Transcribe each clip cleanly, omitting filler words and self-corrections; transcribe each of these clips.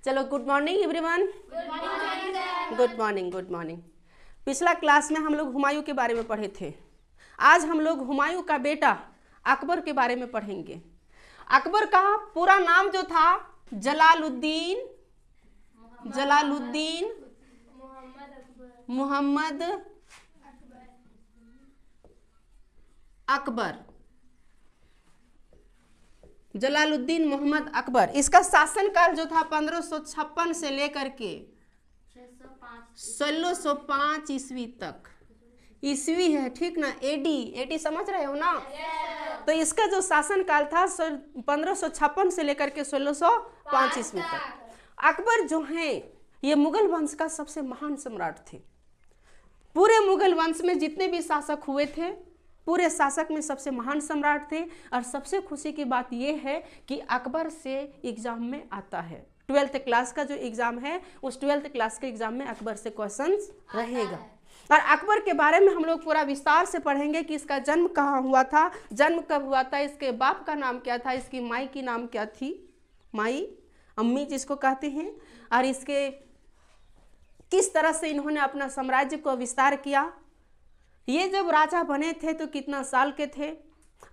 चलो good morning everyone. Good morning good morning. पिछला class में हम लोग हुमायूं के बारे में पढ़े थे। आज हम लोग हुमायूं का बेटा अकबर के बारे में पढ़ेंगे। अकबर का पूरा नाम जो था जलालुद्दीन मोहम्मद अकबर। जलालुद्दीन मोहम्मद अकबर। इसका शासनकाल जो था 1556 से लेकर के 1605 ईस्वी तक। ईस्वी है, ठीक ना, एडी समझ रहे हो ना। तो इसका जो शासनकाल था 1556 से लेकर के 1605 ईस्वी तक। अकबर जो है ये मुगल वंश का सबसे महान सम्राट थे। पूरे मुगल वंश में जितने भी शासक हुए थे, पूरे शासक में सबसे महान सम्राट थे। और सबसे खुशी की बात यह है कि अकबर से एग्जाम में आता है। 12th क्लास का जो एग्जाम है उस 12th क्लास के एग्जाम में अकबर से क्वेश्चंस रहेगा। और अकबर के बारे में हम लोग पूरा विस्तार से पढ़ेंगे कि इसका जन्म कहाँ हुआ था, जन्म कब हुआ था, इसके बाप का नाम क्या था, इसकी माई की नाम क्या थी, माई अम्मी जिसको कहते हैं, और इसके किस तरह से इन्होंने अपना साम्राज्य को विस्तार किया। ये जब राजा बने थे तो कितना साल के थे,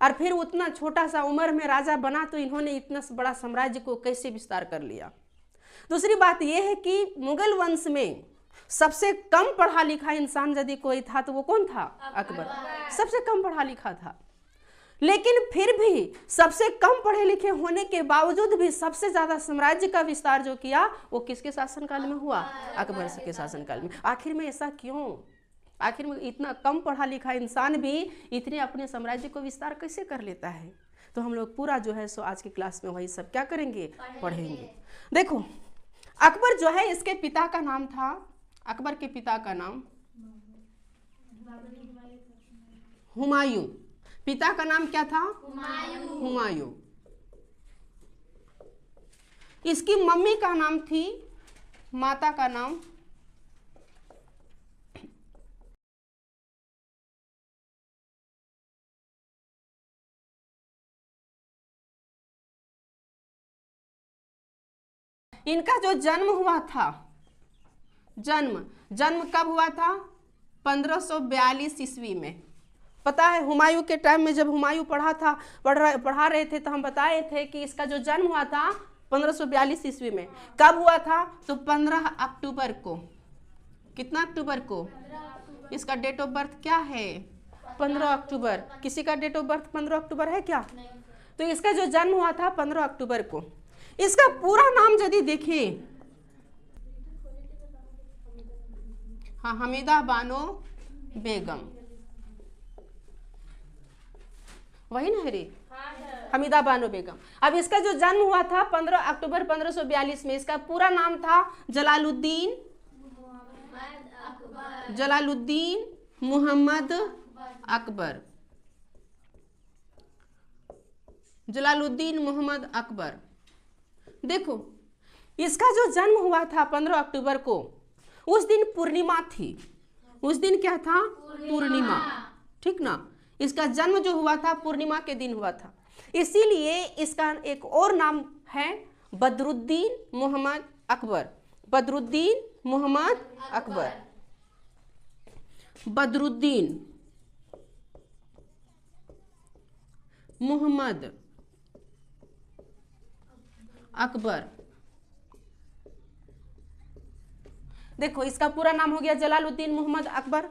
और फिर उतना छोटा सा उम्र में राजा बना तो इन्होंने इतना बड़ा साम्राज्य को कैसे विस्तार कर लिया। दूसरी बात यह है कि मुगल वंश में सबसे कम पढ़ा लिखा इंसान यदि कोई था तो वो कौन था? अकबर। सबसे कम पढ़ा लिखा था, लेकिन फिर भी सबसे कम पढ़े लिखे होने के बावजूद भी सबसे ज्यादा साम्राज्य का विस्तार जो किया वो किसके शासनकाल में हुआ? अकबर के शासनकाल में। आखिर में ऐसा क्यों? आखिर में इतना कम पढ़ा लिखा इंसान भी इतने अपने साम्राज्य को विस्तार कैसे कर लेता है? तो हम लोग पूरा जो है सो आज की क्लास में वही सब क्या करेंगे, पढ़ेंगे। देखो अकबर जो है इसके पिता का नाम था, अकबर के पिता का नाम हुमायूं। पिता का नाम क्या था? हुमायूं। इसकी मम्मी का नाम थी, माता का नाम इनका जो जन्म हुआ था, जन्म कब हुआ था? 1542 ईस्वी में। पता है हुमायूं के टाइम में जब हुमायूं पढ़ा रहे थे तो हम बताए थे कि इसका जो जन्म हुआ था 1542 ईस्वी में। कब हुआ था? तो 15 अक्टूबर को। कितना अक्टूबर को? इसका डेट ऑफ बर्थ क्या है? 15 अक्टूबर। किसी का डेट ऑफ बर्थ 15 अक्टूबर है क्या? तो इसका जो जन्म हुआ था 15 अक्टूबर को। इसका पूरा नाम यदि देखें, हाँ, हमीदा बानो बेगम, वही ना हरी, हमीदा बानो बेगम। अब इसका जो जन्म हुआ था 15 अक्टूबर 1542 में। इसका पूरा नाम था जलालुद्दीन मोहम्मद अकबर। जलालुद्दीन मोहम्मद अकबर। देखो इसका जो जन्म हुआ था 15 अक्टूबर को, उस दिन पूर्णिमा थी। उस दिन क्या था? पूर्णिमा, ठीक ना। इसका जन्म जो हुआ था पूर्णिमा के दिन हुआ था, इसीलिए इसका एक और नाम है बदरुद्दीन मोहम्मद अकबर। बदरुद्दीन मोहम्मद अकबर। बदरुद्दीन मोहम्मद अकबर। देखो इसका पूरा नाम हो गया जलालुद्दीन मोहम्मद अकबर।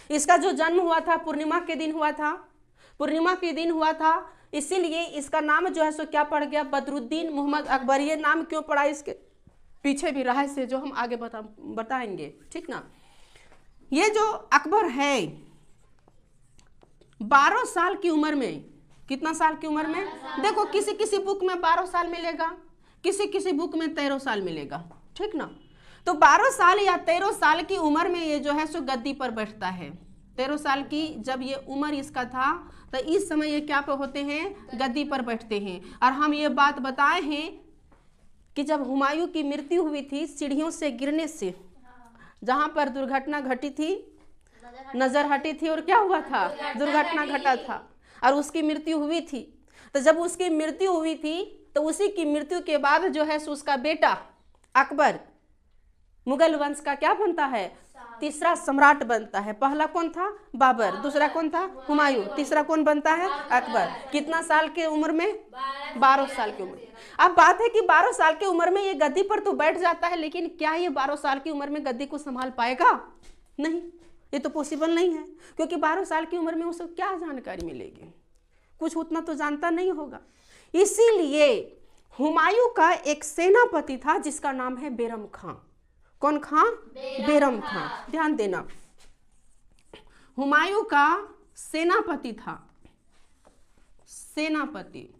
इसका जो जन्म हुआ था पूर्णिमा के दिन हुआ था, इसीलिए इसका नाम जो है सो क्या पड़ गया? बदरुद्दीन मोहम्मद अकबर। ये नाम क्यों पड़ा इसके पीछे भी रहस्य जो हम आगे बताएंगे, ठीक ना। ये जो अकबर है 12 साल की उम्र में, कितना साल की उम्र में? देखो किसी किसी बुक में 12 साल मिलेगा, किसी किसी बुक में 13 साल मिलेगा, ठीक ना। तो 12 साल या 13 साल की उम्र में ये जो है सो गद्दी पर बैठता है। 13 साल की जब ये उम्र इसका था तो इस समय ये क्या पे होते हैं? गद्दी पर बैठते हैं। और हम ये बात बताए हैं कि जब हुमायूं की मृत्यु हुई थी सीढ़ियों से गिरने से, जहां पर दुर्घटना घटी थी, नजर हटी थी और क्या हुआ था? दुर्घटना घटा था और उसकी मृत्यु हुई थी। तो जब उसकी मृत्यु हुई थी तो उसी की मृत्यु के बाद जो है उसका बेटा अकबर मुगल वंश का क्या बनता है? तीसरा सम्राट बनता है। पहला कौन था? बाबर। दूसरा कौन था? हुमायूं। तीसरा कौन बनता है? अकबर। कितना साल के उम्र में? 12 साल की उम्र। अब बात है कि 12 साल की उम्र में ये गद्दी पर तो बैठ जाता है, लेकिन क्या ये 12 साल की उम्र में गद्दी को संभाल पाएगा? नहीं, ये तो पॉसिबल नहीं है, क्योंकि 12 साल की उम्र में उसे क्या जानकारी मिलेगी? कुछ उतना तो जानता नहीं होगा। इसीलिए हुमायूं का एक सेनापति था जिसका नाम है बैरम खां। कौन खां? बैरम खां। ध्यान देना, हुमायूं का सेनापति था, सेनापति,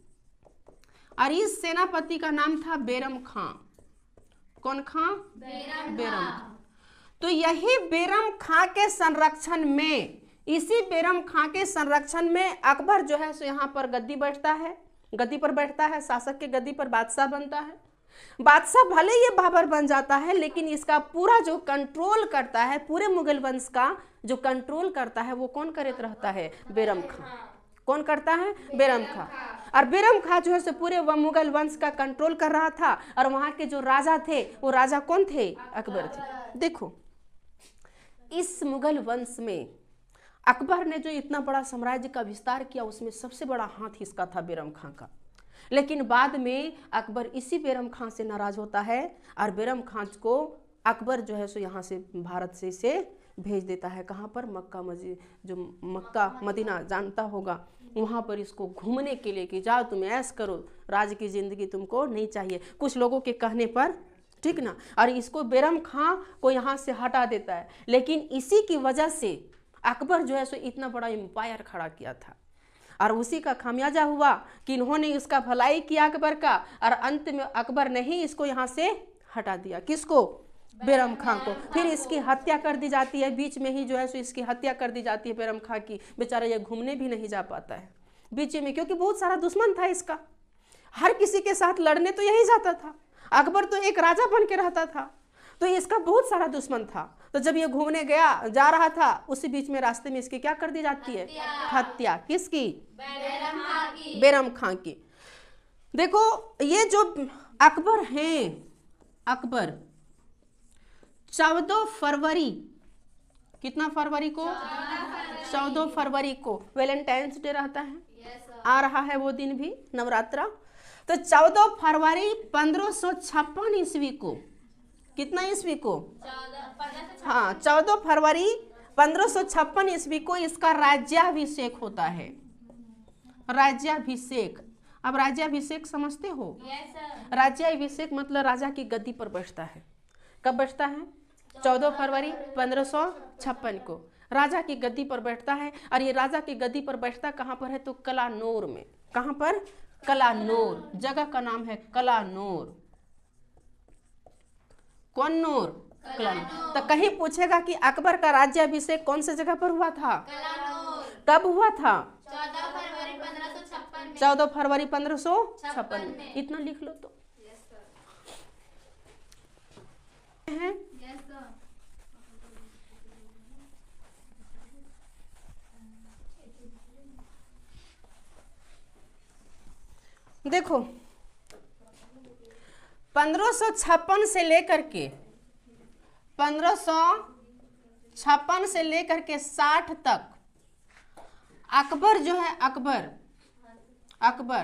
और इस सेनापति का नाम था बैरम खां। कौन खां? बैरम खां। तो यही बैरम खां के संरक्षण में, इसी बैरम खां के संरक्षण में अकबर जो है सो यहाँ पर गद्दी पर बैठता है, शासक के गद्दी पर बादशाह बनता है। बादशाह भले ये बाबर बन जाता है, लेकिन इसका पूरा जो कंट्रोल करता है, पूरे मुगल वंश का जो कंट्रोल करता है, वो कौन करते रहता है? बैरम खां। कौन करता है? बैरम खां। और बैरम खां जो है सो पूरे मुगल वंश का कंट्रोल कर रहा था, और वहां के जो राजा थे वो राजा कौन थे? अकबर थे। देखो, इस मुगल वंश में अकबर ने जो इतना बड़ा साम्राज्य का विस्तार किया, उसमें सबसे बड़ा हाथ इसका था बैरम खां का। लेकिन बाद में अकबर इसी बैरम खां से नाराज होता है, और बैरम खां को अकबर जो है सो यहाँ से, भारत से इसे भेज देता है। कहाँ पर? मक्का मस्जिद, जो मक्का मदीना जानता होगा, वहाँ पर इसको घूमने के लिए कि जाओ तुम ऐश करो, राज की जिंदगी तुमको नहीं चाहिए, कुछ लोगों के कहने पर, ठीक ना। और इसको बैरम खां को यहाँ से हटा देता है। लेकिन इसी की वजह से अकबर जो है सो इतना बड़ा एम्पायर खड़ा किया था, और उसी का खामियाजा हुआ कि इन्होंने इसका भलाई किया अकबर का, और अंत में अकबर ने ही इसको यहाँ से हटा दिया। किसको? बैरम खां को। फिर इसकी हत्या कर दी जाती है, बीच में ही जो है सो इसकी हत्या कर दी जाती है बैरम खां की। बेचारा ये घूमने भी नहीं जा पाता है बीच में, क्योंकि बहुत सारा दुश्मन था इसका, हर किसी के साथ लड़ने तो यही जाता था। अकबर तो एक राजा बन के रहता था, तो इसका बहुत सारा दुश्मन था। तो जब ये घूमने जा रहा था, उसी बीच में रास्ते में इसकी क्या कर दी जाती है? हत्या। किसकी? बैरम खां की। देखो, ये जो अकबर हैं, अकबर 14 फरवरी, कितना फरवरी को? 14 फरवरी को वैलेंटाइंस डे रहता है, आ रहा है वो दिन भी, नवरात्रा। तो 14 फरवरी 1556 ईस्वी को, कितना ईस्वी को? 14 14 फरवरी 1556 ईस्वी को इसका राज्याभिषेक होता है। राज्याभिषेक। अब राज्याभिषेक समझते हो? राज्याभिषेक मतलब राजा की गद्दी पर बैठता है। कब बैठता है? 14 फरवरी 1556 को राजा की गद्दी पर बैठता है। और ये राजा की गद्दी पर बैठता कहाँ पर है? तो कलानौर में। कहाँ पर? कलानौर। जगह का नाम है कलानौर। कौन नौर? कलानौर। तो कहीं पूछेगा कि अकबर का राज्याभिषेक कौन सी जगह पर हुआ था? कब हुआ था? 14 फरवरी 1556 में। इतना लिख लो तो है। देखो, 1556 से लेकर के 1556 से लेकर के 60 तक अकबर जो है, अकबर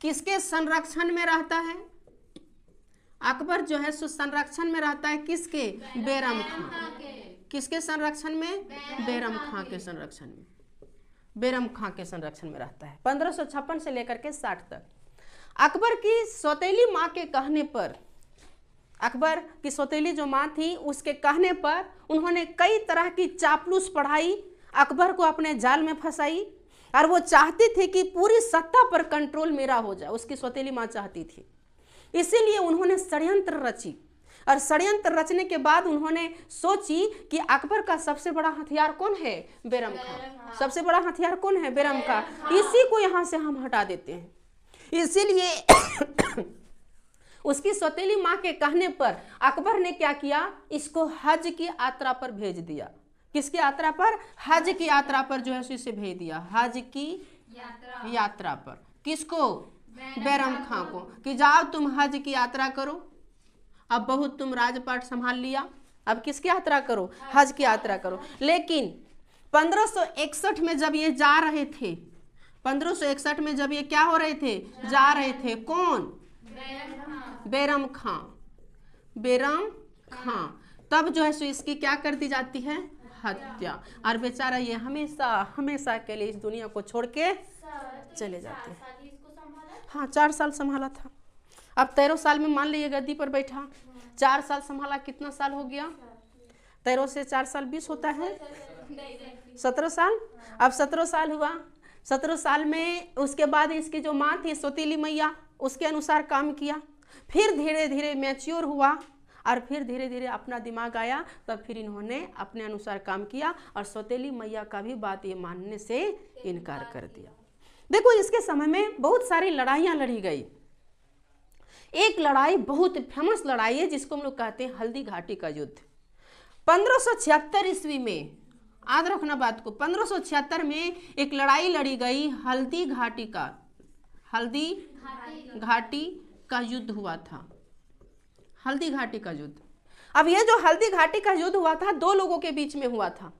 किसके संरक्षण में रहता है? अकबर जो है सो संरक्षण में रहता है किसके? बैरम खां। किसके संरक्षण में? बैरम खां के संरक्षण में। बैरम खां के संरक्षण में रहता है 1556 से लेकर के 60 तक। अकबर की सौतेली माँ के कहने पर, अकबर की सौतेली जो माँ थी उसके कहने पर उन्होंने कई तरह की चापलूस पढ़ाई, अकबर को अपने जाल में फंसाई, और वो चाहती थी कि पूरी सत्ता पर कंट्रोल मेरा हो जाए। उसकी सौतेली माँ चाहती थी, इसीलिए उन्होंने षड्यंत्र रची। और षड्यंत्र रचने के बाद उन्होंने सोची कि अकबर का सबसे बड़ा हथियार कौन है? बैरम खां। सबसे बड़ा हथियार कौन है? बैरम खां। इसी को यहाँ से हम हटा देते हैं। इसीलिए उसकी सौतेली माँ के कहने पर अकबर ने क्या किया? इसको हज की यात्रा पर भेज दिया। किसकी यात्रा पर? हज की यात्रा पर जो है इसे भेज दिया, हज की यात्रा पर। किसको? बैरम खां को, कि जाओ तुम हज की यात्रा करो। अब बहुत तुम राजपाट संभाल लिया, अब किसकी यात्रा करो, हज की यात्रा करो। लेकिन 1561 में जब ये जा रहे थे, 1561 में जब ये क्या हो रहे थे, जा रहे थे, कौन, बैरम खां, बैरम खां, तब जो है सो इसकी क्या कर दी जाती है, हत्या। और बेचारा ये हमेशा हमेशा के लिए इस दुनिया को छोड़ के चले जाते हैं। हाँ 4 साल संभाला था। अब 13 साल में मान लीजिए गद्दी पर बैठा, 4 साल संभाला, कितना साल हो गया, 13 से 4 साल 20 होता है, 17 साल। अब 17 साल हुआ, 17 साल में उसके बाद इसकी जो माँ थी सौतीली मैया, उसके अनुसार काम किया, फिर धीरे धीरे मैच्योर हुआ और फिर धीरे धीरे अपना दिमाग आया, तब फिर इन्होंने अपने अनुसार काम किया और सौतेली मैया का भी बात ये मानने से इनकार कर दिया। देखो इसके समय में बहुत सारी लड़ाइयाँ लड़ी गई। एक लड़ाई बहुत फेमस लड़ाई है जिसको हम लोग कहते हैं हल्दी घाटी का युद्ध। 1576 ईस्वी में, याद रखना बात को, 1576 में एक लड़ाई लड़ी गई हल्दी घाटी का, हल्दी घाटी का युद्ध हुआ था, हल्दी घाटी का युद्ध। अब ये जो हल्दी घाटी का युद्ध हुआ था 2 लोगों के बीच में हुआ था।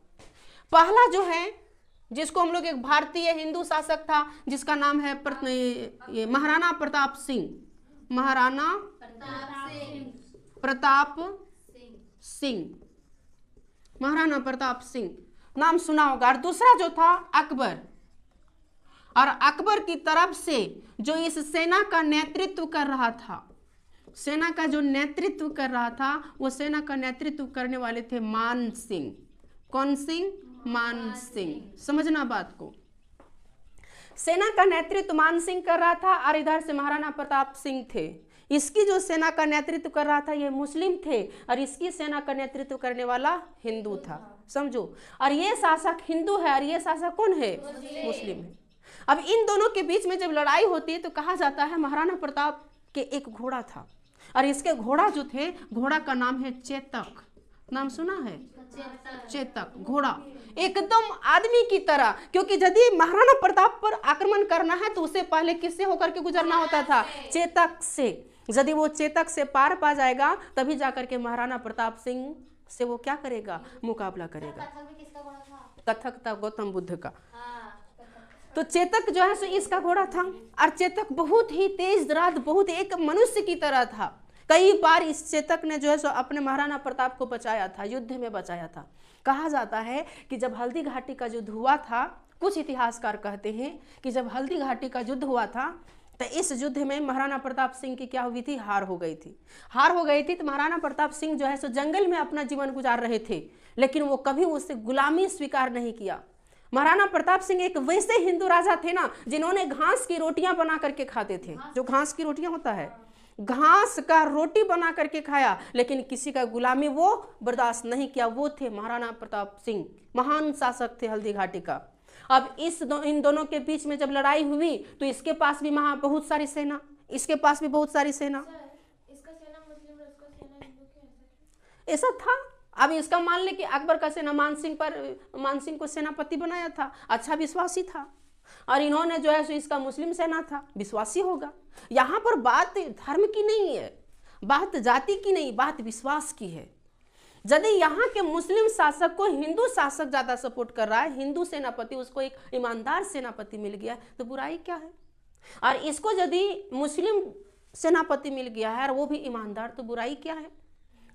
पहला जो है जिसको हम लोग, एक भारतीय हिंदू शासक था जिसका नाम है महाराणा प्रताप सिंह, महाराणा प्रताप सिंह, महाराणा प्रताप सिंह नाम सुना होगा। और दूसरा जो था अकबर, और अकबर की तरफ से जो इस सेना का नेतृत्व कर रहा था, सेना का जो नेतृत्व कर रहा था, वो सेना का नेतृत्व करने वाले थे मान सिंह। कौन सिंह, मान सिंह, समझना बात को। सेना का नेतृत्व मान सिंह कर रहा था और इधर से महाराणा प्रताप सिंह थे। इसकी जो सेना का नेतृत्व कर रहा था ये मुस्लिम थे और इसकी सेना का नेतृत्व करने वाला हिंदू था, समझो। और ये शासक हिंदू है और ये शासक कौन है, मुस्लिम है। अब इन दोनों के बीच में जब लड़ाई होती है तो कहा जाता है महाराणा प्रताप के एक घोड़ा था और इसके घोड़ा जो थे, घोड़ा का नाम है चेतक, नाम सुना है, चेतक घोड़ा, एकदम आदमी की तरह। क्योंकि यदि महाराणा प्रताप पर आक्रमण करना है तो उसे पहले किससे होकर के गुजरना होता था, चेतक से। यदि वो चेतक से पार पा जाएगा तभी जाकर के महाराणा प्रताप सिंह से वो क्या करेगा, मुकाबला करेगा। कथक था गौतम बुद्ध का। तो चेतक जो है सो इसका घोड़ा था और चेतक बहुत ही तेज रात, बहुत एक मनुष्य की तरह था। कई बार इस चेतक ने जो है सो अपने महाराणा प्रताप को बचाया था, युद्ध में बचाया था। कहा जाता है कि जब हल्दी घाटी का युद्ध हुआ था, कुछ इतिहासकार कहते हैं कि जब हल्दी घाटी का युद्ध हुआ था तो इस युद्ध में महाराणा प्रताप सिंह की क्या हुई थी, हार हो गई थी। हार हो गई थी तो महाराणा प्रताप सिंह जो है सो जंगल में अपना जीवन गुजार रहे थे, लेकिन वो कभी उससे गुलामी स्वीकार नहीं किया। महाराणा प्रताप सिंह एक वैसे हिंदू राजा थे ना जिन्होंने घास की रोटियां बना करके खाते थे, जो घास की रोटियां होता है, घास का रोटी बना करके खाया, लेकिन किसी का गुलामी वो बर्दाश्त नहीं किया। वो थे महाराणा प्रताप सिंह, महान शासक थे हल्दी घाटी का। अब इन दोनों के बीच में जब लड़ाई हुई तो इसके पास भी बहुत सारी सेना, इसके पास भी बहुत सारी सेना, इसका सेना मुस्लिम और इसका सेना हिंदू, क्या ऐसा था। अब इसका मान ले कि अकबर का सेना मान सिंह को सेनापति बनाया था, अच्छा विश्वासी था, और इन्होंने जो है सो इसका मुस्लिम सेना था, विश्वासी होगा। यहाँ पर बात धर्म की नहीं है, बात जाति की नहीं, बात विश्वास की है। यदि यहाँ के मुस्लिम शासक को हिंदू शासक ज्यादा सपोर्ट कर रहा है, हिंदू सेनापति उसको एक ईमानदार सेनापति मिल गया, तो बुराई क्या है। और इसको यदि मुस्लिम सेनापति मिल गया है और वो भी ईमानदार, तो बुराई क्या है।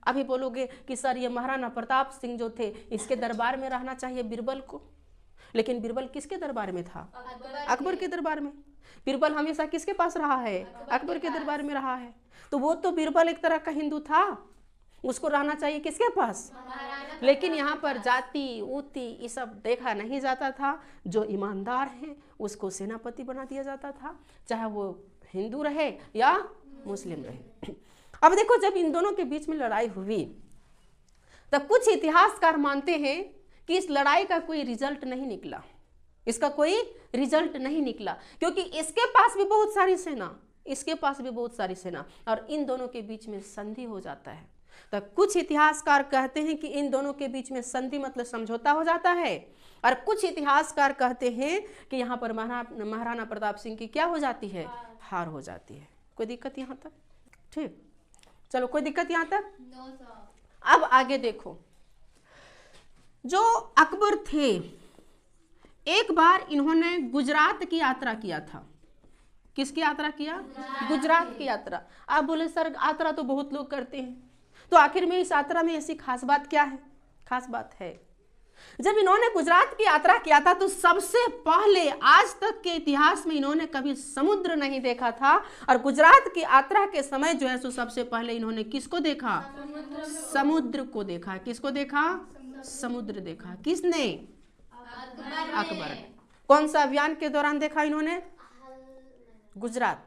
अभी बोलोगे कि सर ये महाराणा प्रताप सिंह जो थे इसके दरबार में रहना चाहिए बीरबल को, लेकिन बीरबल किसके दरबार में था, अकबर के दरबार में। बीरबल हमेशा किसके पास रहा है, अकबर के दरबार में रहा है। तो वो तो बीरबल एक तरह का हिंदू था, उसको रहना चाहिए किसके पास। लेकिन यहाँ पर जाति ऊती ये सब देखा नहीं जाता था, जो ईमानदार है उसको सेनापति बना दिया जाता था, चाहे वो हिंदू रहे या मुस्लिम रहे। अब देखो जब इन दोनों के बीच में लड़ाई हुई तब कुछ इतिहासकार मानते हैं कि इस लड़ाई का कोई रिजल्ट नहीं निकला, इसका कोई रिजल्ट नहीं निकला, क्योंकि इसके पास भी बहुत सारी सेना, इसके पास भी बहुत सारी सेना, और इन दोनों के बीच में संधि हो जाता है। तो कुछ इतिहासकार कहते हैं कि इन दोनों के बीच में संधि मतलब समझौता हो जाता है, और कुछ इतिहासकार कहते हैं कि यहाँ पर महाराणा प्रताप सिंह की क्या हो जाती है, हार हो जाती है। कोई दिक्कत यहाँ तक, ठीक। चलो कोई दिक्कत यहाँ तक? 900। अब आगे देखो, जो अकबर थे, एक बार इन्होंने गुजरात की यात्रा किया था। किसकी यात्रा किया? गुजरात की यात्रा। आप बोले सर यात्रा तो बहुत लोग करते हैं, तो आखिर में इस यात्रा में ऐसी खास बात क्या है? खास बात है, जब इन्होंने गुजरात की यात्रा किया था तो सबसे पहले आज तक के इतिहास में इन्होंने कभी समुद्र नहीं देखा था, और गुजरात की यात्रा के समय जो है सो सबसे पहले इन्होंने किसको देखा? समुद्र को देखा। किसको देखा? समुद्र देखा। किसने? अकबर ने। कौन सा अभियान के दौरान देखा इन्होंने? गुजरात।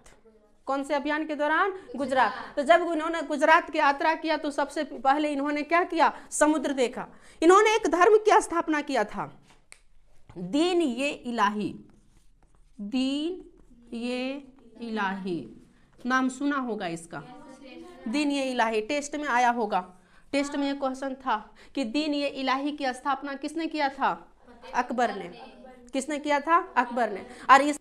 कौन से अभियान के दौरान? गुजरात। तो जब इन्होंने गुजरात की यात्रा किया तो सबसे पहले इन्होंने क्या किया? समुद्र देखा। इन्होंने एक धर्म की स्थापना किया था, दीन ये इलाही। दीन ये इलाही नाम सुना होगा इसका। दीन ये इलाही टेस्ट में आया होगा। टेस्ट में ये क्वेश्चन था कि दीन ये इलाही की स्थापना किसने किया था? अकबर ने। किसने किया था? अकबर ने। और इस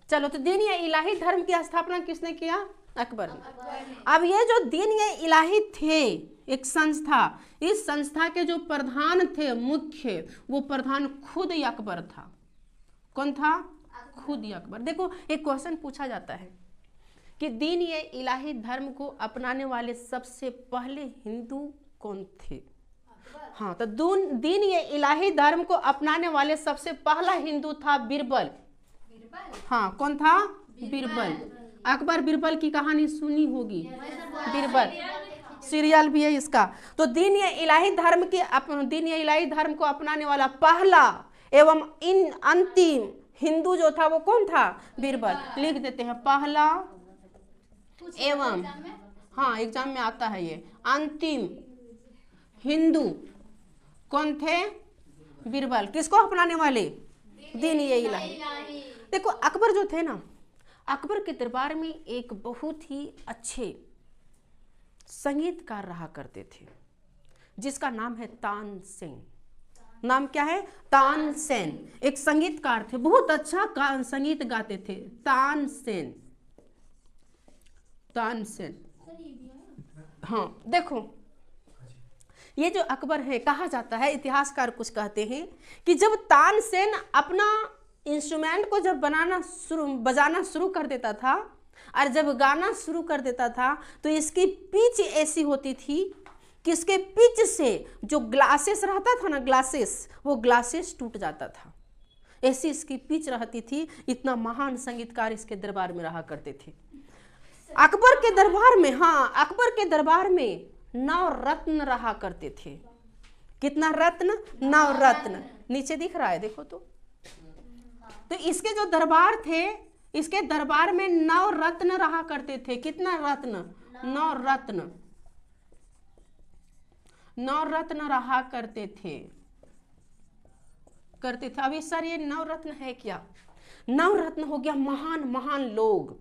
चलो, तो दीन ये इलाही धर्म की स्थापना किसने किया? अकबर ने। अब ये जो दीन ये इलाही थे, एक संस्था, इस संस्था के जो प्रधान थे, मुख्य, वो प्रधान खुद ही अकबर था। कौन था? खुद ही अकबर। देखो एक क्वेश्चन पूछा जाता है कि दीन ये इलाही धर्म को अपनाने वाले सबसे पहले हिंदू कौन थे? हाँ, तो दीन ये इलाही धर्म को अपनाने वाले सबसे पहला हिंदू था बीरबल। हाँ, कौन था? बीरबल। अकबर बीरबल की कहानी सुनी होगी, बीरबल सीरियल भी है इसका। तो दीन ये इलाही धर्म को अपनाने वाला पहला एवं इन अंतिम हिंदू जो था वो कौन था? बीरबल। लिख देते हैं पहला एवं, हाँ एग्जाम में आता है ये, अंतिम हिंदू कौन थे? बीरबल। किसको अपनाने वाले? दीन ये इलाही। देखो अकबर जो थे ना, अकबर के दरबार में एक बहुत ही अच्छे संगीतकार रहा करते थे, जिसका नाम है तानसेन। नाम क्या है? तानसेन। एक संगीतकार थे, बहुत अच्छा संगीत गाते थे। तानसेन। हाँ देखो, ये जो अकबर है, कहा जाता है, इतिहासकार कुछ कहते हैं कि जब तानसेन अपना इंस्ट्रूमेंट को जब बजाना शुरू कर देता था और जब गाना शुरू कर देता था तो इसकी पिच ऐसी होती थी कि इसके पिच से जो ग्लासेस रहता था ना, वो ग्लासेस टूट जाता था। ऐसी इसकी पिच रहती थी। इतना महान संगीतकार इसके दरबार में रहा करते थे। अकबर के दरबार में, हाँ अकबर के दरबार में 9 रत्न रहा करते थे। कितना रत्न? 9 रत्न। नीचे दिख रहा है, देखो तो इसके जो दरबार थे, इसके दरबार में 9 रत्न रहा करते थे। कितना रत्न? 9 रत्न। 9 रत्न रहा करते थे। अभी सर ये 9 रत्न है क्या? 9 रत्न हो गया महान महान लोग।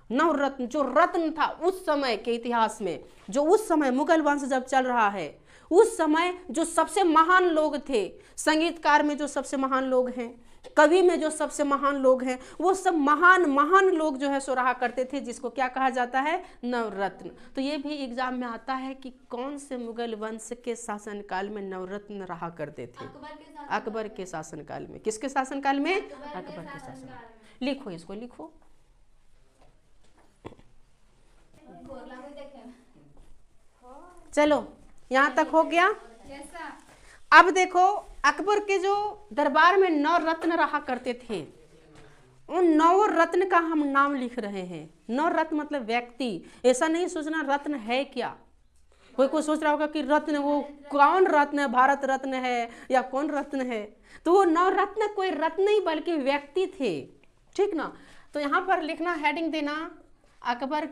9 रत्न, जो रत्न था उस समय के इतिहास में, जो उस समय मुगल वंश जब चल रहा है, उस समय जो सबसे महान लोग थे, संगीतकार में जो सबसे महान लोग हैं, कवि में जो सबसे महान लोग हैं, वो सब महान महान लोग जो है सो रहा करते थे, जिसको क्या कहा जाता है? 9 रत्न। तो ये भी एग्जाम में आता है कि कौन से मुगल वंश के शासनकाल में 9 रत्न रहा करते थे? अकबर के शासनकाल में। किसके शासनकाल में? अकबर के शासनकाल। लिखो इसको, लिखो। चलो यहाँ तक हो गया। अब देखो अकबर के जो दरबार में 9 रत्न रहा करते थे, उन 9 रत्न का हम नाम लिख रहे हैं। 9 रत्न मतलब व्यक्ति। ऐसा नहीं सोचना रत्न है क्या। कोई सोच रहा होगा कि रत्न वो कौन रत्न है, भारत रत्न है या कौन रत्न है। तो वो 9 रत्न कोई रत्न नहीं बल्कि व्यक्ति थे, ठीक ना। तो यहाँ पर लिखना, हेडिंग देना, अकबर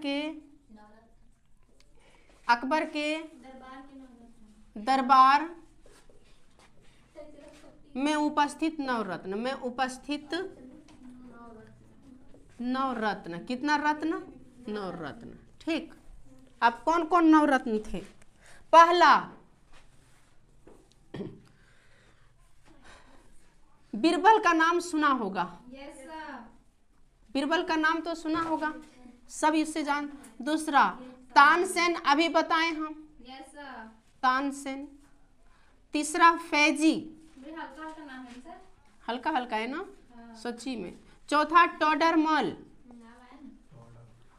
के दरबार में उपस्थित 9 रत्न। में उपस्थित 9 रत्न। कितना रत्न? 9 रत्न। ठीक। अब कौन कौन 9 रत्न थे? पहला बीरबल का नाम सुना होगा। बीरबल का नाम तो सुना होगा। सब इससे जान। दूसरा तानसेन, अभी बताए हम, तानसेन। तीसरा फैजी, हल्का हल्का नाम है सर। हल्का हल्का है ना सच्ची में। चौथा टोडरमल,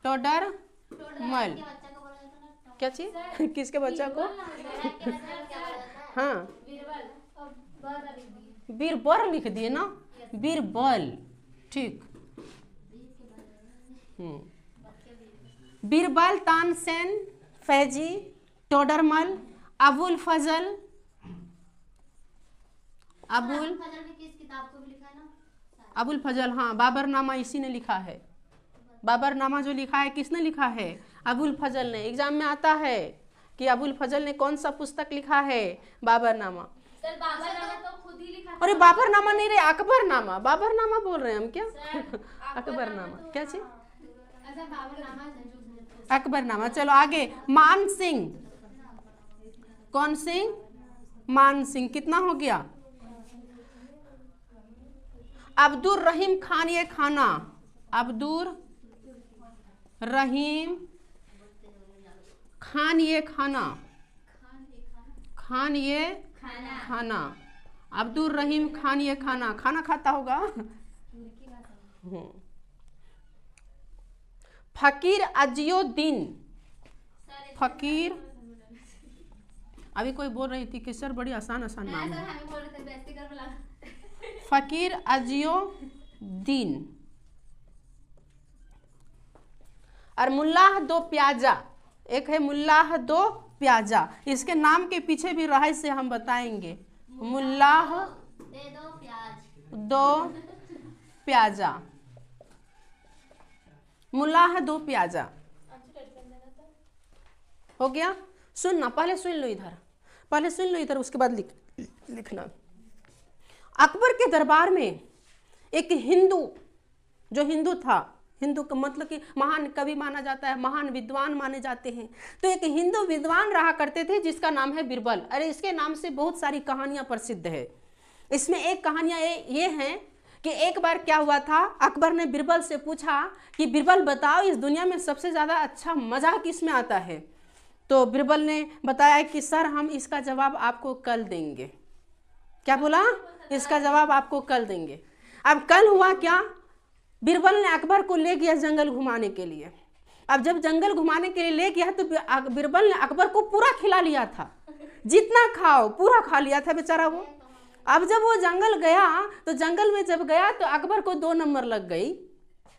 टोडरमल क्या चीज, किसके बच्चा को? हाँ बीरबल लिख दिए ना, बीरबल, ठीक। बीरबल, तानसेन, फैजी, टोडरमल, अबुल फजल। अबुल फजल, हाँ बाबरनामा इसी ने लिखा है। बाबरनामा जो लिखा है किसने लिखा है? अबुल फजल ने। एग्जाम में आता है कि अबुल फजल ने कौन सा पुस्तक लिखा है? बाबरनामा। सर बाबरनामा तो खुद ही लिखा। अरे बाबरनामा नहीं रे, अकबरनामा। बाबरनामा बोल रहे हैं हम क्या? अकबरनामा क्या चीज? अकबरनामा। चलो आगे। मान सिंह, कौन सिंह? मान सिंह। कितना हो गया? अब्दुल रहीम खान, ये खाना, अब्दुल रहीम खान, ये खाना, खान ये खाना, अब्दुल रहीम खान ये खाना, खाना खाता होगा। फकीर अजियुद्दीन, फकीर, अभी कोई बोल रही थी कि सर बड़ी आसान आसान नाम है। फकीर अजियुद्दीन। और मुल्लाह दो प्याजा, एक है मुल्लाह दो प्याजा। इसके नाम के पीछे भी रहस्य हम बताएंगे। मुल्लाह दो प्याजा, मुल्लाह दो प्याजा। हो गया? सुनना, पहले सुन लो इधर, पहले सुन लो इधर, उसके बाद लिखना। अकबर के दरबार में एक हिंदू, जो हिंदू था, हिंदू का मतलब कि महान कवि माना जाता है, महान विद्वान माने जाते हैं। तो एक हिंदू विद्वान रहा करते थे जिसका नाम है बीरबल। अरे इसके नाम से बहुत सारी कहानियां प्रसिद्ध है। इसमें एक कहानियां ये हैं कि एक बार क्या हुआ था, अकबर ने बीरबल से पूछा कि बीरबल बताओ इस दुनिया में सबसे ज़्यादा अच्छा मज़ा किस में आता है? तो बीरबल ने बताया कि सर हम इसका जवाब आपको कल देंगे। क्या बोला? इसका जवाब आपको कल देंगे। अब कल हुआ क्या, बीरबल ने अकबर को ले गया जंगल घुमाने के लिए। अब जब जंगल घुमाने के लिए ले गया तो बीरबल ने अकबर को पूरा खिला लिया था, जितना खाओ पूरा खा लिया था बेचारा वो। अब जब वो जंगल गया तो जंगल में जब गया तो अकबर को 2 नंबर लग गई,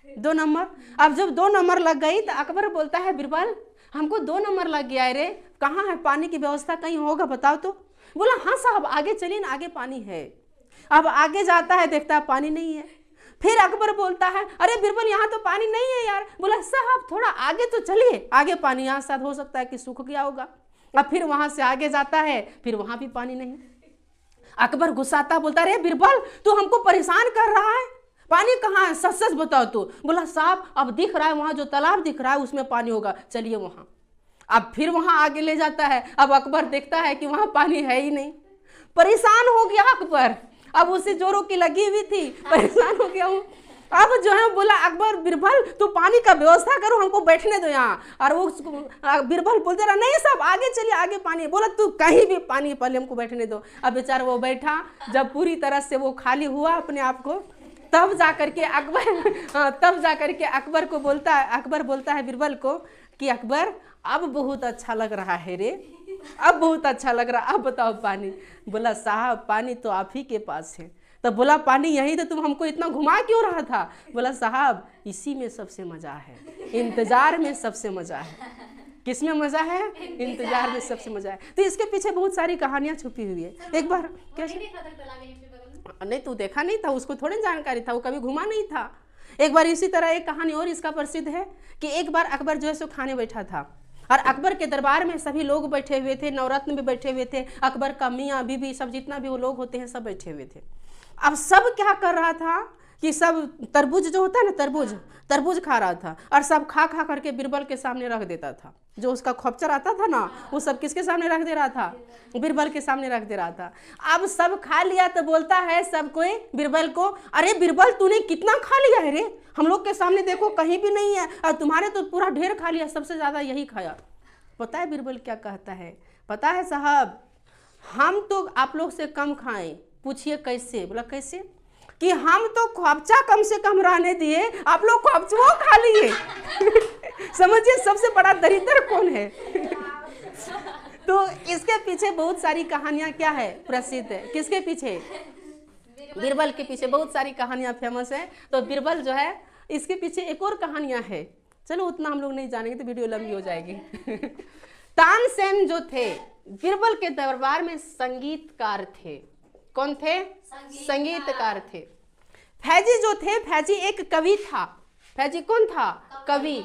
2 नंबर। अब जब 2 नंबर लग गई तो अकबर बोलता है बीरबल हमको 2 नंबर लग गया है रे, कहाँ है पानी की व्यवस्था, कहीं होगा बताओ तो। बोला हाँ साहब आगे चलिए ना, आगे पानी है। अब आगे जाता है, देखता है पानी नहीं है। फिर अकबर बोलता है अरे बीरबल यहाँ तो पानी नहीं है यार। बोला साहब थोड़ा आगे तो चलिए, आगे पानी, यहाँ साथ हो सकता है कि सूख गया होगा। अब फिर वहां से आगे जाता है, फिर वहां भी पानी नहीं। अकबर गुस्साता बोलता अरे बीरबल तू हमको परेशान कर रहा है, पानी कहाँ है, सच सच बताओ तू। बोला साहब अब दिख रहा है वहां जो तालाब दिख रहा है उसमें पानी होगा, चलिए वहां। अब फिर वहां आगे ले जाता है। अब अकबर देखता है कि वहां पानी है ही नहीं। परेशान हो गया अकबर, अब उसे जोरों की लगी हुई थी, परेशान हो गया हूँ। अब जो है बोला अकबर बीरबल तू पानी का व्यवस्था करो, हमको बैठने दो यहाँ। और वो बीरबल बोलते रहा नहीं साहब आगे चलिए, आगे पानी। बोला तू कहीं भी पानी, पहले हमको बैठने दो। अब बेचारा वो बैठा, जब पूरी तरह से वो खाली हुआ अपने आप को, तब जा करके अकबर को बोलता है, अकबर बोलता है बीरबल को कि अकबर अब बहुत अच्छा लग रहा है रे, अब बहुत अच्छा लग रहा, अब बताओ पानी। बोला साहब पानी तो आप ही के पास है। तब बोला पानी यही तो तुम हमको इतना घुमा क्यों रहा था? बोला साहब इसी में सबसे मजा है, इंतजार में सबसे मजा है। किस में मजा है? इंतजार में सबसे मजा है। तो इसके पीछे बहुत सारी कहानियां छुपी हुई है। एक बार कैसे नहीं, तू देखा नहीं था, उसको थोड़ी जानकारी था, वो कभी घुमा नहीं था। एक बार इसी तरह एक कहानी और इसका प्रसिद्ध है कि एक बार अकबर जो है सो खाने बैठा था और अकबर के दरबार में सभी लोग बैठे हुए थे, नवरत्न भी बैठे हुए थे, अकबर का मियाँ बीबी सब जितना भी वो लोग होते हैं सब बैठे हुए थे। अब सब क्या कर रहा था कि सब तरबूज जो होता है ना, तरबूज खा रहा था और सब खा खा करके बीरबल के सामने रख देता था। जो उसका खोपचर आता था ना, वो सब किसके सामने रख दे रहा था? बीरबल के सामने रख दे रहा था। अब सब खा लिया तो बोलता है सब कोई बीरबल को, अरे बीरबल तूने कितना खा लिया है रे, हम लोग के सामने देखो कहीं भी नहीं है, और तुम्हारे तो पूरा ढेर खा लिया, सबसे ज़्यादा यही खाया। पता है बीरबल क्या कहता है? पता है साहब, हम तो आप लोग से कम खाएं। पूछिए कैसे? बोला कैसे? कि हम तो ख्वाबचा कम से कम रहने दिए, आप लोग ख्वाबचो खा लिए। समझिए सबसे बड़ा दरिद्र कौन है? तो इसके पीछे बहुत सारी कहानियां क्या है, प्रसिद्ध है। किसके पीछे? बीरबल के पीछे बहुत सारी कहानियां फेमस है। तो बीरबल जो है, इसके पीछे एक और कहानियां है, चलो उतना हम लोग नहीं जानेंगे तो वीडियो लंबी हो जाएगी। तानसेन जो थे बीरबल के दरबार में संगीतकार थे। कौन थे? संगीतकार थे। फैजी जो थे, फैजी एक कवि था। फैजी कौन था? कवि।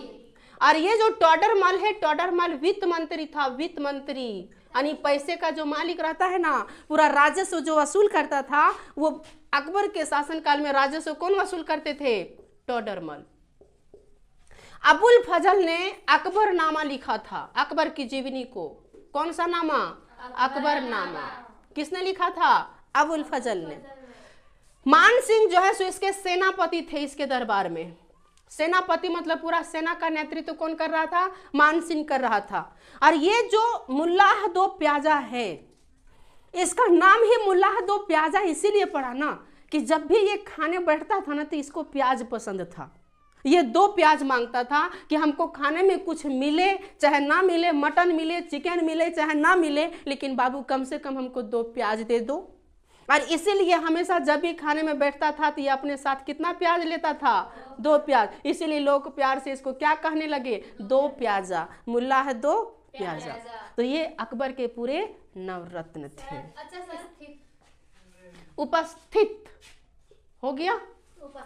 और ये जो टोडरमल है, टोडरमल वित्त मंत्री था। वित्त मंत्री यानी पैसे का जो मालिक रहता है ना, पूरा राजस्व जो वसूल करता था, वो अकबर के शासनकाल में राजस्व कौन वसूल करते थे? टोडरमल। अबुल फजल ने अकबरनामा लिखा था, अकबर की जीवनी को। कौन सा नामा? अकबरनामा। किसने लिखा था? अबुल फजल ने। मान सिंह जो है सो इसके सेनापति थे इसके दरबार में। सेनापति मतलब पूरा सेना का नेतृत्व कौन कर रहा था? मान सिंह कर रहा था। और ये जो मुल्लाह दो प्याजा है, इसका नाम ही मुल्लाह दो प्याजा इसीलिए पड़ा ना कि जब भी ये खाने बैठता था ना तो इसको प्याज पसंद था। ये 2 प्याज मांगता था कि हमको खाने में कुछ मिले चाहे ना मिले, मटन मिले, चिकन मिले चाहे ना मिले, लेकिन बाबू कम से कम हमको 2 प्याज दे दो। और इसीलिए हमेशा जब भी खाने में बैठता था तो ये अपने साथ कितना प्याज लेता था? 2 प्याज। इसीलिए लोग प्यार से इसको क्या कहने लगे? 2 प्याजा, मुल्ला है 2 प्याजा। तो ये अकबर के पूरे नवरत्न थे। अच्छा सर, उपस्थित हो गया,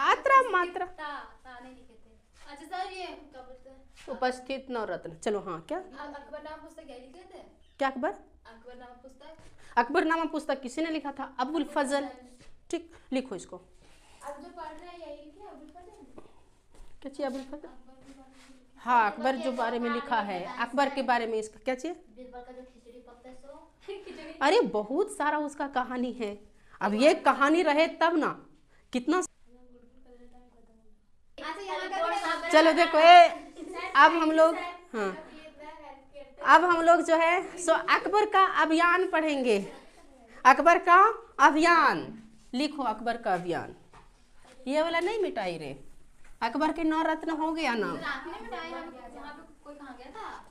आत्रा मात्रा। अच्छा सर, ये क्या बोलते हैं? उपस्थित नवरत्न। चलो हाँ, क्या अकबरनामा पुस्तक क्या लिखे थे? क्या अकबर? अकबरनामा पुस्तक। अकबरनामा पुस्तक किसी ने लिखा था? अबुल फजल। ठीक, लिखो इसको। अब जो पढ़ रहे हैं यही लिखे अबुल फजल। क्या चाहिए? अबुल फजल। हाँ, अकबर जो बारे में लिखा है, अकबर के बारे में इसका क्या चाहिए? बीरबल का जो खिचड़ी पकता है सो। अरे बहुत सारा उसका कहानी है। अब ये कहानी रहे तब ना, कितना। चलो देखो अब हम लोग, हाँ अब हम लोग जो है सो अकबर का अभियान पढ़ेंगे। अकबर का अभियान लिखो, अकबर का अभियान। ये वाला नहीं मिटाई रे, अकबर के 9 रत्न हो गया ना।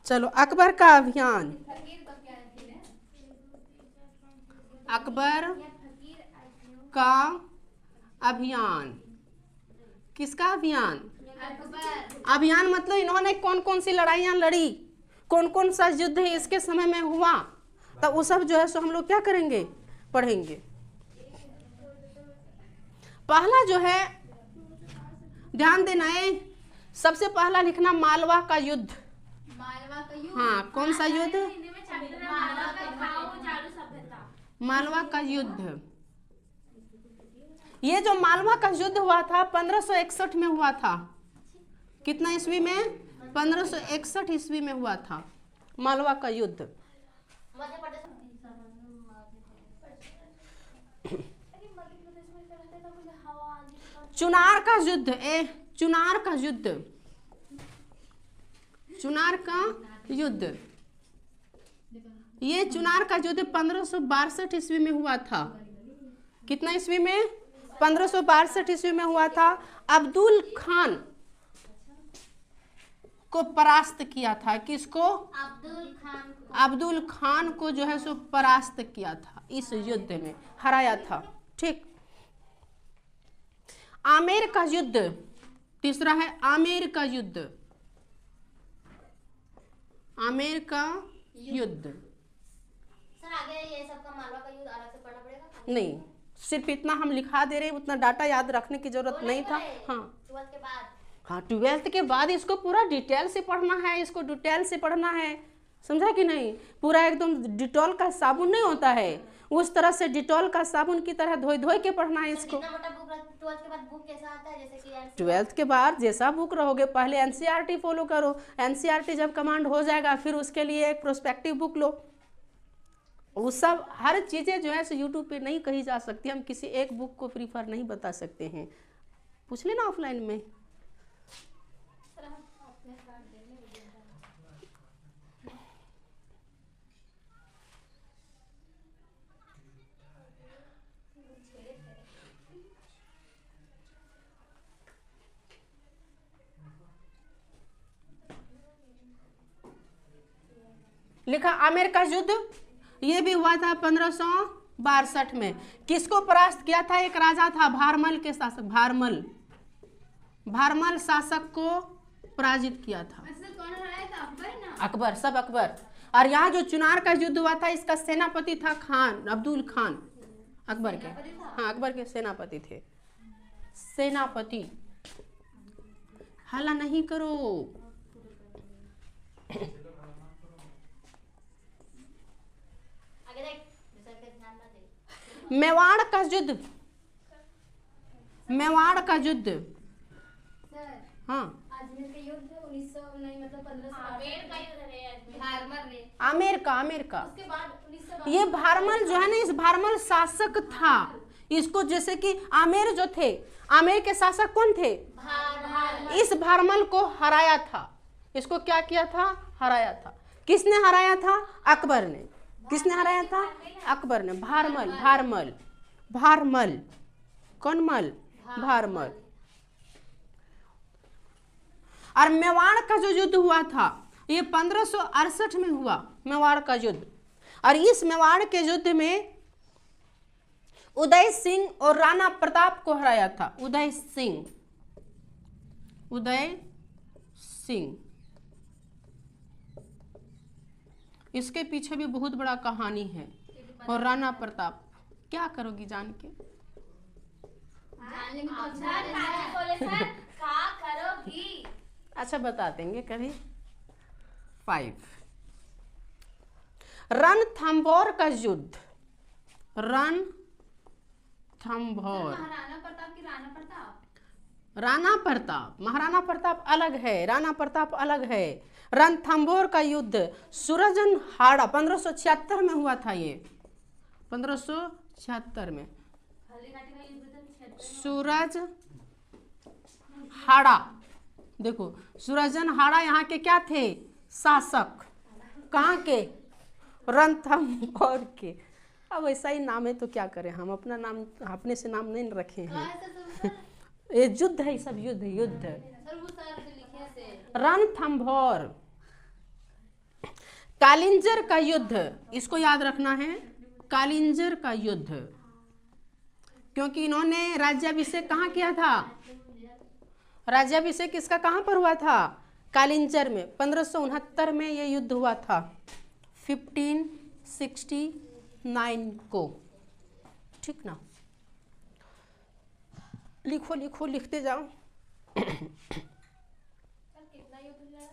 चलो अकबर का अभियान। अकबर का अभियान। किसका अभियान? अभियान मतलब इन्होंने कौन कौन सी लड़ाइयाँ लड़ी, कौन कौन सा युद्ध इसके समय में हुआ, तो वो सब जो है सो हम लोग क्या करेंगे? पढ़ेंगे। पहला जो है ध्यान देना है, सबसे पहला लिखना मालवा का युद्ध। मालवा का युद्ध। हाँ, कौन सा युद्ध? मालवा का युद्ध। ये जो मालवा का युद्ध हुआ था 1561 में हुआ था। कितना ईस्वी में? 1561 ईस्वी में हुआ था मालवा का युद्ध। चुनार का युद्ध, चुनार का युद्ध, चुनार का युद्ध। ये चुनार का युद्ध 1562 ईस्वी में हुआ था। कितना ईस्वी में? 1562 ईस्वी में हुआ था। अब्दुल खान को परास्त किया था। किसको? अब्दुल खान को जो है सो परास्त किया था, इस युद्ध में हराया था। ठीक। आमेर का युद्ध तीसरा है, आमेर का युद्ध। आमेर का युद्ध। सर आगे ये सब का मालवा का युद्ध अलग से पढ़ना पड़ेगा? नहीं, सिर्फ इतना हम लिखा दे रहे हैं, उतना डाटा याद रखने की जरूरत नहीं था। हाँ 12th के बाद। हाँ 12th के बाद इसको पूरा डिटेल से पढ़ना है, इसको डिटेल से पढ़ना है, समझा कि नहीं? पूरा एकदम डिटॉल का साबुन नहीं होता है, उस तरह से डिटॉल का साबुन की तरह धोई धोई के पढ़ना है इसको। कितना मोटा बुक 12th के बाद बुक कैसा आता है, जैसे कि NCERT? 12th के बाद जैसा बुक रहोगे, पहले एनसीईआरटी फॉलो करो, एनसीईआरटी जब कमांड हो जाएगा फिर उसके लिए एक प्रोस्पेक्टिव बुक लो। वो सब हर चीज़ें जो है सो यूट्यूब पे नहीं कही जा सकती, हम किसी एक बुक को प्रीफर नहीं बता सकते हैं, पूछ लेना ऑफलाइन में। सर हम अपने कार्ड दे लें वीडियो का। लिखा आमेर का युद्ध, ये भी हुआ था 1562 में। किसको परास्त किया था? एक राजा था भारमल के शासक, भारमल शासक को पराजित किया था। वैसे कौन हराया था? अकबर ना? अकबर, सब अकबर। और यहाँ जो चुनार का युद्ध हुआ था इसका सेनापति था खान, अब्दुल खान, अकबर के, हाँ अकबर के सेनापति थे। सेनापति, हल्ला नहीं करो। आगे देख, दूसरे पे ध्यान ना दे। मेवाड़ का युद्ध, मेवाड़ का युद्ध, सर हाँ अजमेर का युद्ध 1900 नहीं मतलब 1500 आमेर का युद्ध है अजमेर। भारमर ने आमेर का उसके बाद 1900 ये भारमल जो है ना, इस भारमल शासक था। इसको जैसे कि आमेर जो थे, आमेर के शासक कौन थे? इस भारमल को हराया था। इसको क्या किया था? हराया था। किसने हराया था? अकबर ने। किसने हराया था? अकबर ने। भारमल, भारमल, भारमल, कौन मल? भारमल। और मेवाड़ का जो युद्ध हुआ था ये 1568 में हुआ, मेवाड़ का युद्ध। और इस मेवाड़ के युद्ध में उदय सिंह और राणा प्रताप को हराया था। उदय सिंह, उदय सिंह, इसके पीछे भी बहुत बड़ा कहानी है। और राणा प्रताप, क्या करोगी जान के? जान लेंगे तो अच्छा सर काजी बोले सर क्या करोगी? अच्छा बता देंगे कभी। 5 रणथंभौर का युद्ध, रणथंभौर। महाराणा प्रताप की राणा प्रताप राणा प्रताप, महाराणा प्रताप अलग है, राणा प्रताप अलग है। रणथंभौर का युद्ध सूरजनहाड़ा 1576 में हुआ था। ये 1576 में हल्दीघाटी का युद्ध तो सूरजहाड़ा। देखो सूरजनहाड़ा यहाँ के क्या थे? शासक। कहाँ के? रणथंभौर के। अब ऐसा ही नाम है तो क्या करें, हम अपना नाम अपने से नाम नहीं रखे हैं। ये युद्ध है, सब युद्ध, युद्ध। सर वो सर जो लिखे से रणथंभौर। कालिंजर का युद्ध, इसको याद रखना है, कालिंजर का युद्ध, क्योंकि इन्होंने राज्याभिषेक कहाँ किया था? राज्याभिषेक इसका कहाँ पर हुआ था? कालिंजर में। 1569 में ये युद्ध हुआ था, 1569 को। ठीक ना? लिखो लिखो, लिखते जाओ। सर कितना युद्ध लड़ा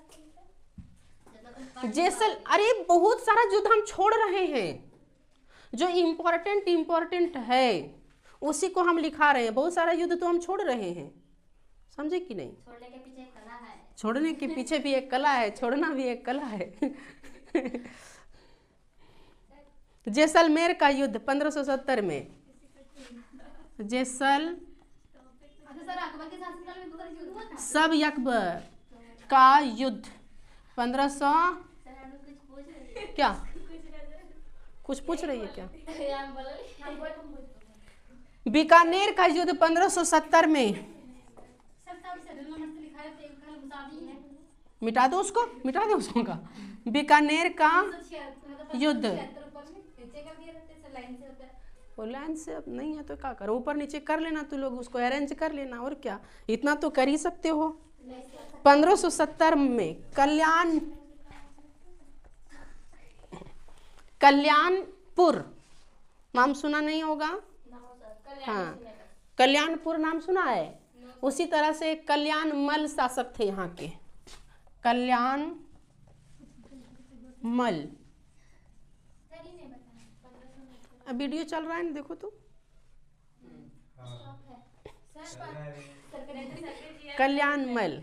था? जैसल, अरे बहुत सारा युद्ध हम छोड़ रहे हैं, जो इम्पोर्टेंट है उसी को हम लिखा रहे हैं। बहुत सारा युद्ध तो हम छोड़ रहे हैं, समझे कि नहीं? छोड़ने के पीछे एक कला है। छोड़ने के पीछे भी एक कला है, छोड़ना भी एक कला है। जैसलमेर का युद्ध 1570 में। जैसल, अच्छा सर अकबर के शासनकाल में दूसरा युद्ध हुआ था। सब अकबर का युद्ध 1500 सर हम लोग कुछ पूछ रहे हैं। क्या कुछ पूछ रही है क्या? हम बोले बीकानेर का युद्ध 1570 में। सर सब सीरियल नंबर से लिखा है तो एक कल बता दीजिए। मिटा दो उसको, मिटा दो उसको का। बीकानेर का 176 युद्ध। 76 ऊपर में नीचे कर दिए रहते सर लाइन से होता है। वो लाइन से अब नहीं है तो क्या करो, ऊपर नीचे कर लेना, तो लोग उसको अरेंज कर लेना, और क्या, इतना तो कर ही सकते हो। 1570 में कल्याणपुर, नाम सुना नहीं होगा? हाँ, कल्याणपुर नाम सुना है। उसी तरह से कल्याणमल शासक थे यहाँ के, कल्याणमल। सर ही नहीं बताया। अब वीडियो चल रहा है ना, देखो तो। कल्याण महल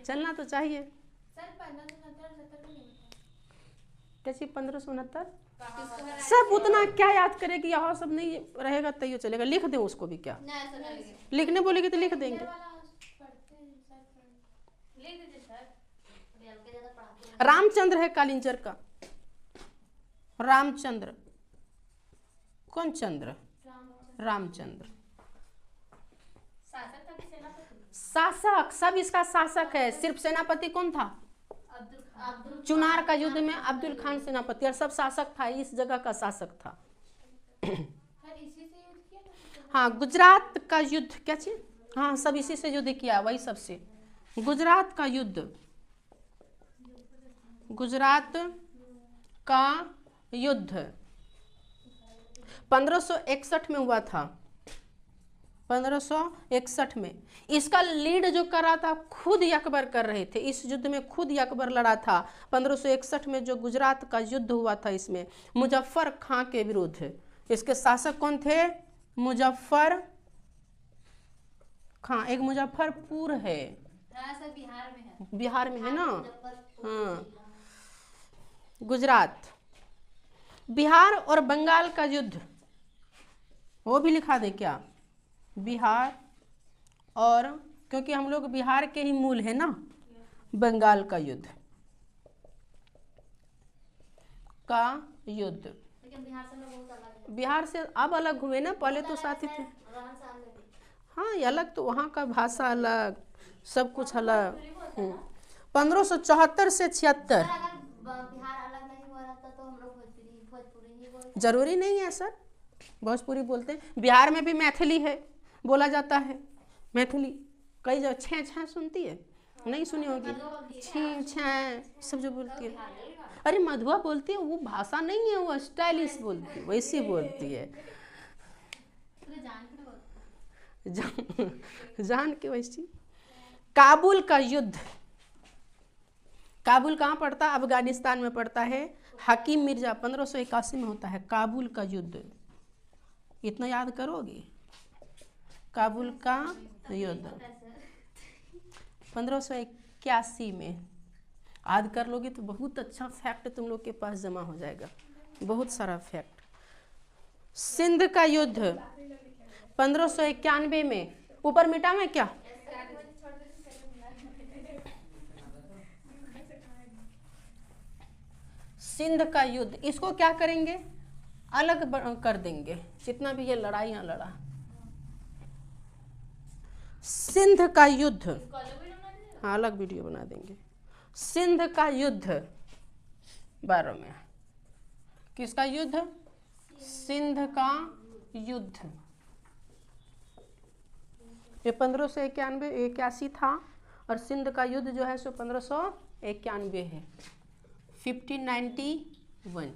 चलना तो चाहिए। सर 1569 नहीं होता। कैसी 1569 सब उतना क्या याद करेगी, यहाँ सब नहीं रहेगा तैयो चलेगा। लिख दें उसको भी, क्या ना ऐसा नहीं लिखे। लिखने बोलेगी तो लिख देंगे। वाला पढ़ते हैं सर, लिख दीजिए सर। अभी हल्के ज्यादा पढ़ाते हैं। रामचंद्र है कालिंजर का। रामचंद्र, कौन चंद्र? रामचंद्र। शासक था कि सेनापति? शासक, सब इसका शासक है। सिर्फ सेनापति कौन था? अब्दुल चुनार का युद्ध में अब्दुल खान सेनापति, और सब शासक था, इस जगह का शासक था। सर इसी से युद्ध किया था? हाँ, गुजरात का युद्ध, क्या चीज? हाँ, सब इसी से युद्ध किया, वही सबसे। गुजरात का युद्ध, गुजरात का युद्ध 1561 में हुआ था। 1561 में इसका लीड जो कर रहा था खुद अकबर कर रहे थे। इस युद्ध में खुद अकबर लड़ा था। 1561 में जो गुजरात का युद्ध हुआ था, इसमें मुजफ्फर खां के विरुद्ध। इसके शासक कौन थे? मुजफ्फर खां। एक मुजफ्फरपुर है, हाँ सर बिहार में है। बिहार में है ना। हाँ, गुजरात, बिहार और बंगाल का युद्ध, वो भी लिखा दे क्या? बिहार और, क्योंकि हम लोग बिहार के ही मूल है ना। बंगाल का युद्ध का युद्ध, लेकिन बिहार से लोग बहुत अलग है। बिहार से अब अलग हुए ना, पहले तो साथ ही थे। रहन सहन में भी। हाँ, ये अलग, तो वहाँ का भाषा अलग, सब कुछ अलग। 1574 से 76। अगर बिहार अलग नहीं हुआ रहता तो हम लोग भोजपुरी ही बोलते। जरूरी नहीं है सर, भोजपुरी बोलते हैं। बिहार में भी मैथिली है, बोला जाता है मैथिली। कई जगह छः छः सुनती है, नहीं सुनी होगी? छीं छः सब जो बोलती है। अरे मधुआ बोलती है, वो भाषा नहीं है, वो स्टाइलिश बोलती है, वैसी बोलती है। जान के वैसी। काबुल का युद्ध, काबुल कहाँ पड़ता है? अफगानिस्तान में पड़ता है। हकीम मिर्जा 1581 में होता है काबुल का युद्ध। इतना याद करोगे? काबुल का युद्ध 1581 में याद कर लोगे तो बहुत अच्छा फैक्ट तुम लोग के पास जमा हो जाएगा, बहुत सारा फैक्ट। सिंध का युद्ध 1591 में, ऊपर मिटा में क्या? सिंध का युद्ध, इसको क्या करेंगे? अलग कर देंगे, जितना भी ये लड़ाइयाँ लड़ा। सिंध का युद्ध, हाँ अलग वीडियो बना देंगे। सिंध का युद्ध 12 में, किसका युद्ध? सिंध का युद्ध। ये 1581 था, और सिंध का युद्ध जो है सो 1591 है, 1591।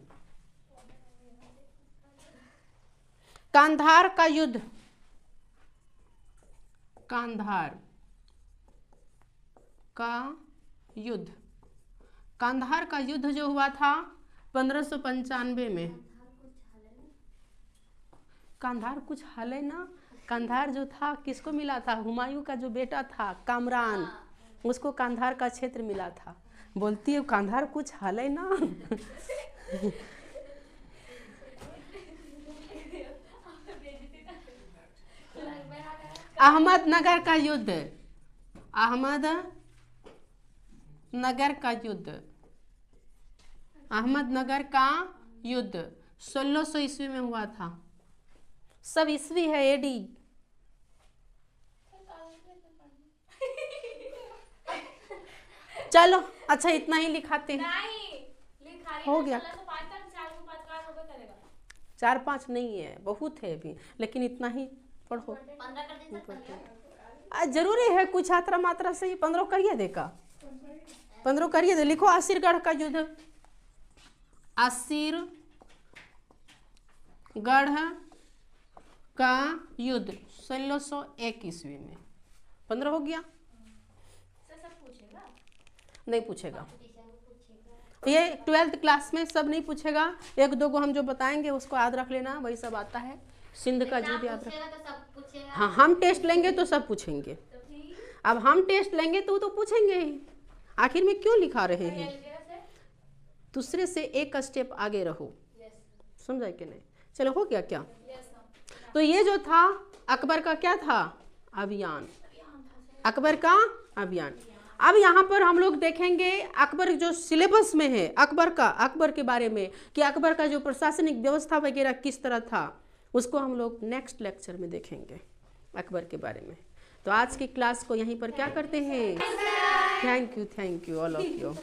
कांधार का युद्ध, कांधार का युद्ध, कांधार का युद्ध जो हुआ था 1595 में। कांधार कुछ हाल है ना। कांधार जो था किसको मिला था? हुमायूं का जो बेटा था कामरान, उसको कांधार का क्षेत्र मिला था। बोलती है कांधार कुछ हाल है ना। अहमदनगर का युद्ध, अहमदनगर का युद्ध, अहमदनगर का युद्ध 1600 ईस्वी में हुआ था। सब ईस्वी है, एडी। चलो अच्छा, इतना ही लिखाते हैं। हो गया। 4-5 नहीं है, बहुत है अभी, लेकिन इतना ही पढ़ो। 15 कर दीजिए। जरूरी है कुछ छात्रा मात्रा से ही 15 करिए देगा। 15 करिए दे। लिखो आसिरगढ़ का युद्ध, आसिरगढ़ का युद्ध 1601 ईस्वी में। 15 हो गया? नहीं पूछेगा, ये 12th क्लास में सब नहीं पूछेगा। 1-2 को हम जो बताएंगे उसको याद रख लेना, वही सब आता है। सिंध का युद्ध याद रख। तो सब पूछेगा। पूछेगा। हाँ, हम टेस्ट लेंगे तो सब पूछेंगे। अब हम टेस्ट लेंगे तो पूछेंगे ही। आखिर में क्यों लिखा रहे हैं? दूसरे से एक स्टेप आगे रहो। समझा कि नहीं? चलो, हो गया क्या? तो ये जो था अकबर का क्या था? अभियान। अकबर का अभियान। अब यहाँ पर हम लोग देखेंगे अकबर जो सिलेबस में है अकबर के बारे में, कि अकबर का जो प्रशासनिक व्यवस्था वगैरह किस तरह था, उसको हम लोग नेक्स्ट लेक्चर में देखेंगे अकबर के बारे में। तो आज की क्लास को यहीं पर क्या करते हैं? Thank you all of you.